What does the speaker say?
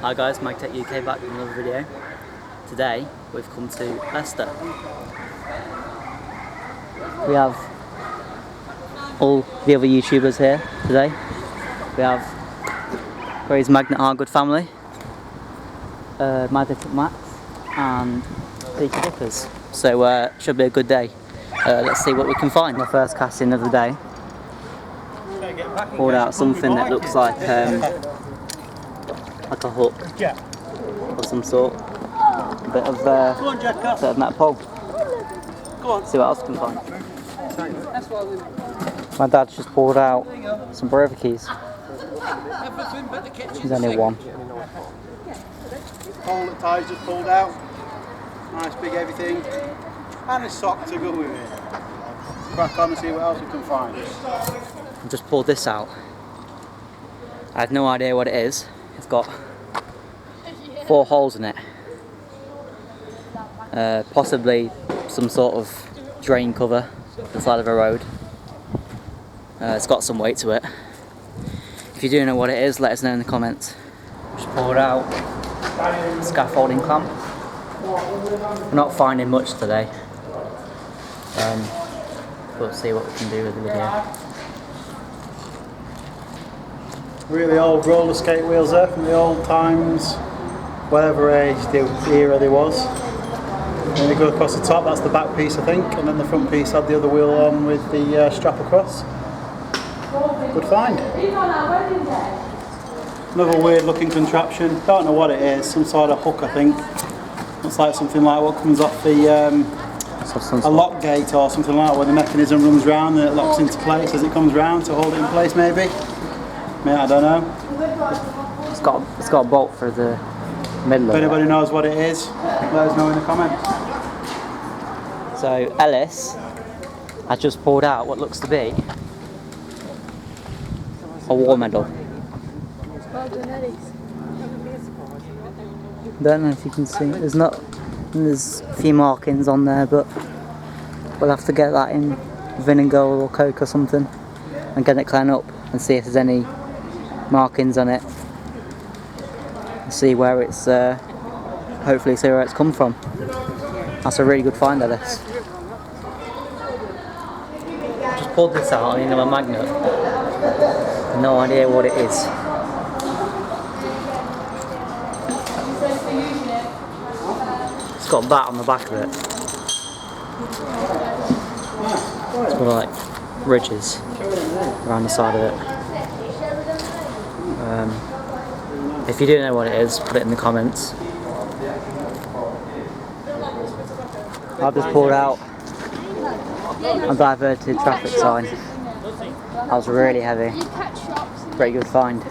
Hi guys, MagtechUK back with another video. Today we've come to Leicester. We have all the other YouTubers here today. We have Grace Magnet Hargood family, MagtechUK-Magnet and Peaky. So should be a good day. Let's see what we can find. The first casting of the day. Pulled out something that looks like a hook of some sort. A bit of metal pole. See what else we can find. My dad's just pulled out some brever keys. There's only one. Pole that ties just pulled out. Nice big heavy thing. And a sock to go with it. Crack on and see what else we can find. I've just pulled this out. I have no idea what it is. It's got 4 holes in it. Possibly some sort of drain cover to the side of a road. It's got some weight to it. If you do know what it is, let us know in the comments. Just pulled out scaffolding clamp. We're not finding much today. We'll see what we can do with the video. Really old roller skate wheels there from the old times, whatever age, the era they was. And they go across the top, that's the back piece I think, and then the front piece had the other wheel on with the strap across. Good find. Another weird looking contraption, don't know what it is, some sort of hook I think. Looks like something like what comes off the a lock gate or something like that, where the mechanism runs round and it locks into place as it comes round to hold it in place maybe. I don't know. It's got a bolt for the middle of it. If anybody knows what it is, let us know in the comments. So Ellis has just pulled out what looks to be a war medal. Don't know if you can see. There's a few markings on there, but we'll have to get that in vinegar or Coke or something and get it cleaned up and see if there's any markings on it. See where it's hopefully see where it's come from. That's a really good find, Ellis. Just pulled this out on the end of a magnet. No idea what it is. It's got a bat on the back of it. It's got like ridges around the side of it. If you do know what it is, put it in the comments. I've just pulled out a diverted traffic sign. That was really heavy. Pretty good find.